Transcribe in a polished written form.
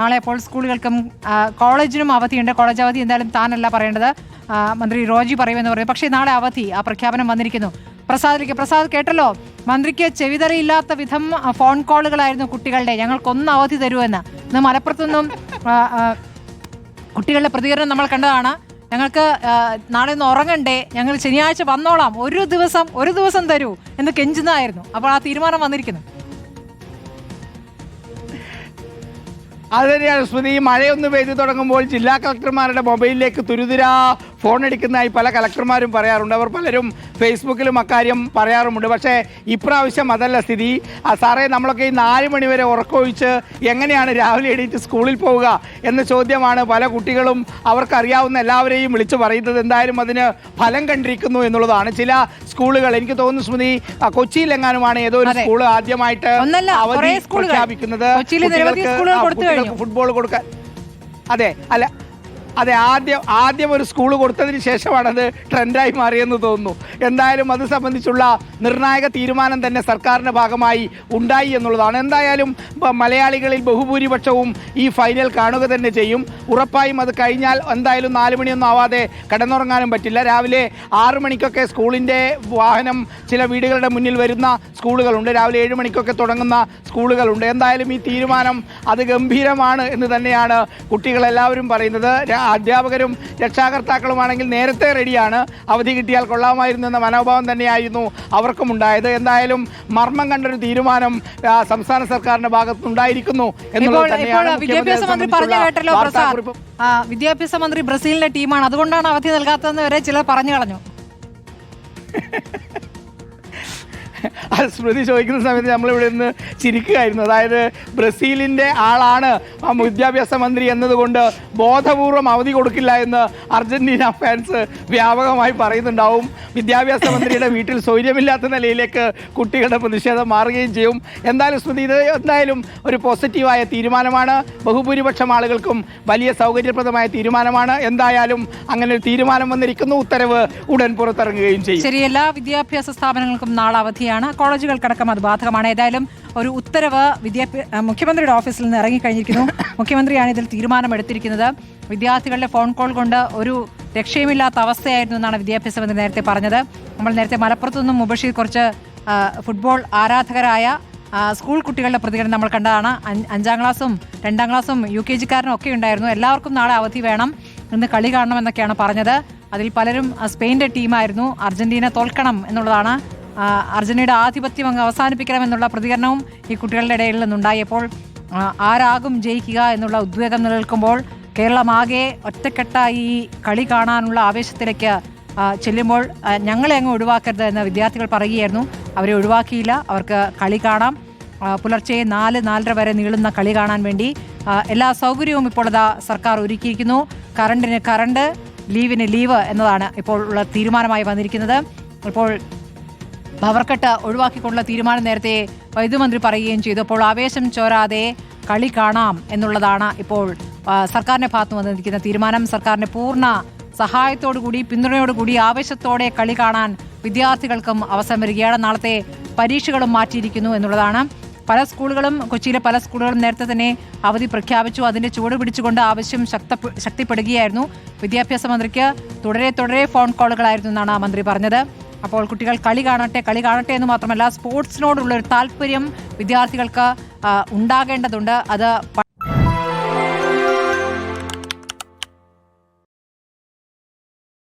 നാളെ അപ്പോൾ സ്കൂളുകൾക്കും കോളേജിനും അവധിയുണ്ട്. കോളേജ് അവധി എന്തായാലും താനല്ല പറയേണ്ടത്, മന്ത്രി റോജി പറയുമെന്ന് പറയും. പക്ഷേ നാളെ അവധി, ആ പ്രഖ്യാപനം വന്നിരിക്കുന്നു. പ്രസാദ് കേട്ടല്ലോ, മന്ത്രിക്ക് ചെവിതറിയില്ലാത്ത വിധം ഫോൺ കോളുകളായിരുന്നു കുട്ടികളുടെ, ഞങ്ങൾക്കൊന്ന് അവധി തരുമെന്ന്. ഇന്ന് മലപ്പുറത്തുനിന്നും കുട്ടികളുടെ പ്രതികരണം നമ്മൾ കണ്ടതാണ്. ഞങ്ങൾക്ക് നാളെ ഒന്ന് ഉറങ്ങണ്ടേ, ഞങ്ങൾ ശനിയാഴ്ച വന്നോളാം, ഒരു ദിവസം തരൂ എന്ന് കെഞ്ചുന്നതായിരുന്നു. അപ്പോൾ ആ തീരുമാനം വന്നിരിക്കുന്നു. അത് തന്നെയാണ് സ്മൃതി. മഴയൊന്ന് പെയ്തു തുടങ്ങുമ്പോൾ ജില്ലാ കളക്ടർമാരുടെ മൊബൈലിലേക്ക് തുരുതുരാ ഫോൺ അടിക്കുന്നതായി പല കളക്ടർമാരും പറയാറുണ്ട്. അവർ പലരും ഫേസ്ബുക്കിലും അക്കാര്യം പറയാറുമുണ്ട്. പക്ഷേ ഇപ്രാവശ്യം അതല്ല സ്ഥിതി. സാറേ, നമ്മളൊക്കെ ഈ 4 മണി വരെ ഉറക്കമൊഴിച്ച് എങ്ങനെയാണ് രാവിലെ എണീറ്റ് സ്കൂളിൽ പോവുക എന്ന ചോദ്യമാണ് പല കുട്ടികളും അവർക്കറിയാവുന്ന എല്ലാവരെയും വിളിച്ചു പറയുന്നത്. എന്തായാലും അതിന് ഫലം കണ്ടിരിക്കുന്നു എന്നുള്ളതാണ്. ചില സ്കൂളുകൾ, എനിക്ക് തോന്നുന്നു സ്മൃതി, കൊച്ചിയിലെങ്ങാനുമാണ് ഏതോ ഒരു സ്കൂൾ ആദ്യമായിട്ട് അവധി പ്രഖ്യാപിക്കുന്നത്. കുട്ടികൾക്ക് ഫുട്ബോൾ കൊടുക്കാൻ അതെ ആദ്യം ഒരു സ്കൂൾ കൊടുത്തതിന് ശേഷമാണത് ട്രെൻഡായി മാറിയെന്ന് തോന്നുന്നു. എന്തായാലും അത് സംബന്ധിച്ചുള്ള നിർണായക തീരുമാനം തന്നെ സർക്കാരിൻ്റെ ഭാഗമായി ഉണ്ടായി എന്നുള്ളതാണ്. എന്തായാലും മലയാളികളിൽ ബഹുഭൂരിപക്ഷവും ഈ ഫൈനൽ കാണുക തന്നെ ചെയ്യും. ഉറപ്പായും അത് കഴിഞ്ഞാൽ എന്തായാലും 4 മണിയൊന്നും ആവാതെ കിടന്നുറങ്ങാനും പറ്റില്ല. രാവിലെ 6 മണിക്കൊക്കെ സ്കൂളിൻ്റെ വാഹനം ചില വീടുകളുടെ മുന്നിൽ വരുന്ന സ്കൂളുകളുണ്ട്. രാവിലെ 7 മണിക്കൊക്കെ തുടങ്ങുന്ന സ്കൂളുകളുണ്ട്. എന്തായാലും ഈ തീരുമാനം അത് ഗംഭീരമാണ് എന്ന് തന്നെയാണ് കുട്ടികളെല്ലാവരും പറയുന്നത്. അധ്യാപകരും രക്ഷാകർത്താക്കളുമാണെങ്കിൽ നേരത്തെ റെഡിയാണ്. അവധി കിട്ടിയാൽ കൊള്ളാമായിരുന്നു എന്ന മനോഭാവം തന്നെയായിരുന്നു അവർക്കും ഉണ്ടായത്. എന്തായാലും മർമ്മം കണ്ടൊരു തീരുമാനം സംസ്ഥാന സർക്കാരിന്റെ ഭാഗത്തുനിന്നുണ്ടായിരിക്കുന്നു എന്നുള്ളത് തന്നെയാണ്. വിദ്യാഭ്യാസ മന്ത്രി ബ്രസീലിന്റെ ടീമാണ്, അതുകൊണ്ടാണ് അവധി നൽകാത്തതെന്ന് വരെ ചിലർ പറഞ്ഞു കളഞ്ഞു. അത് സ്മൃതി ചോദിക്കുന്ന സമയത്ത് നമ്മളിവിടെ നിന്ന് ചിരിക്കുകയായിരുന്നു. അതായത് ബ്രസീലിൻ്റെ ആളാണ് വിദ്യാഭ്യാസ മന്ത്രി എന്നതുകൊണ്ട് ബോധപൂർവം അവധി കൊടുക്കില്ല എന്ന് അർജന്റീന ഫാൻസ് വ്യാപകമായി പറയുന്നുണ്ടാവും. വിദ്യാഭ്യാസ മന്ത്രിയുടെ വീട്ടിൽ സൗകര്യമില്ലാത്ത നിലയിലേക്ക് കുട്ടികളുടെ പ്രതിഷേധം മാറുകയും ചെയ്യും. എന്തായാലും സ്മൃതി, ഇത് എന്തായാലും ഒരു പോസിറ്റീവായ തീരുമാനമാണ്. ബഹുഭൂരിപക്ഷം ആളുകൾക്കും വലിയ സൗകര്യപ്രദമായ തീരുമാനമാണ്. എന്തായാലും അങ്ങനെ ഒരു തീരുമാനം വന്നിരിക്കുന്നു. ഉത്തരവ് ഉടൻ പുറത്തിറങ്ങുകയും ചെയ്യും. ശരി, എല്ലാ വിദ്യാഭ്യാസ സ്ഥാപനങ്ങൾക്കും നാളെ അവധിയാണ്, കോളേജുകൾക്കടക്കം അത് ബാധകമാണ്. ഏതായാലും ഒരു ഉത്തരവ് മുഖ്യമന്ത്രിയുടെ ഓഫീസിൽ നിന്ന് ഇറങ്ങിക്കഴിഞ്ഞിരിക്കുന്നു. മുഖ്യമന്ത്രിയാണ് ഇതിൽ തീരുമാനമെടുത്തിരിക്കുന്നത്. വിദ്യാർത്ഥികളുടെ ഫോൺ കോൾ കൊണ്ട് ഒരു രക്ഷയുമില്ലാത്ത അവസ്ഥയായിരുന്നു എന്നാണ് വിദ്യാഭ്യാസ മന്ത്രി നേരത്തെ പറഞ്ഞത്. നമ്മൾ നേരത്തെ മലപ്പുറത്തു നിന്നും മുബഷീർ കുറച്ച് ഫുട്ബോൾ ആരാധകരായ സ്കൂൾ കുട്ടികളുടെ പ്രതികരണം നമ്മൾ കണ്ടതാണ്. 5ാം ക്ലാസ്സും 2ാം ക്ലാസ്സും UKG-കാരനും ഒക്കെ ഉണ്ടായിരുന്നു. എല്ലാവർക്കും നാളെ അവധി വേണം, ഇന്ന് കളി കാണണമെന്നൊക്കെയാണ് പറഞ്ഞത്. അതിൽ പലരും സ്പെയിൻ്റെ ടീമായിരുന്നു. അർജന്റീന തോൽക്കണം എന്നുള്ളതാണ്, അർജന്റീനയുടെ ആധിപത്യം അങ്ങ് അവസാനിപ്പിക്കണം എന്നുള്ള പ്രതികരണവും ഈ കുട്ടികളുടെ ഇടയിൽ നിന്നുണ്ടായി. അപ്പോൾ ആരാകും ജയിക്കുക എന്നുള്ള ഉദ്വേഗം നിലനിൽക്കുമ്പോൾ കേരളമാകെ ഒറ്റക്കെട്ടായി ഈ കളി കാണാനുള്ള ആവേശത്തിലേക്ക് ചെല്ലുമ്പോൾ ഞങ്ങളെ അങ്ങ് ഒഴിവാക്കരുത് എന്ന് വിദ്യാർത്ഥികൾ പറയുകയായിരുന്നു. അവരെ ഒഴിവാക്കിയില്ല, അവർക്ക് കളി കാണാം. പുലർച്ചെ 4-4:30 വരെ നീളുന്ന കളി കാണാൻ വേണ്ടി എല്ലാ സൗകര്യവും ഇപ്പോൾ സർക്കാർ ഒരുക്കിയിരിക്കുന്നു. കറണ്ടിന് കറണ്ട്, ലീവിന് ലീവ് എന്നതാണ് ഇപ്പോൾ ഉള്ള തീരുമാനമായി വന്നിരിക്കുന്നത്. ഇപ്പോൾ പവർക്കട്ട് ഒഴിവാക്കിക്കൊണ്ടുള്ള തീരുമാനം നേരത്തെ വൈദ്യുതി പറയുകയും ചെയ്തു. അപ്പോൾ ആവേശം ചോരാതെ കളി കാണാം എന്നുള്ളതാണ് ഇപ്പോൾ സർക്കാരിന്റെ ഭാഗത്ത് വന്നിരിക്കുന്ന തീരുമാനം. സർക്കാരിന്റെ പൂർണ്ണ സഹായത്തോടുകൂടി, പിന്തുണയോടുകൂടി, ആവേശത്തോടെ കളി കാണാൻ വിദ്യാർത്ഥികൾക്കും അവസരം വരികയാണ്. നാളത്തെ പരീക്ഷകളും മാറ്റിയിരിക്കുന്നു എന്നുള്ളതാണ്. കൊച്ചിയിലെ പല സ്കൂളുകളും നേരത്തെ തന്നെ അവധി പ്രഖ്യാപിച്ചു. അതിന്റെ ചുവട് പിടിച്ചുകൊണ്ട് ആവശ്യം ശക്തിപ്പെടുകയായിരുന്നു. വിദ്യാഭ്യാസ മന്ത്രിക്ക് തുടരെ ഫോൺ കോളുകളായിരുന്നു എന്നാണ് മന്ത്രി പറഞ്ഞത്. അപ്പോൾ കുട്ടികൾ കളി കാണട്ടെ എന്ന് മാത്രമല്ല, സ്പോർട്സിനോടുള്ള ഒരു താല്പര്യം വിദ്യാർത്ഥികൾക്ക് ഉണ്ടാകേണ്ടതുണ്ട്. അത്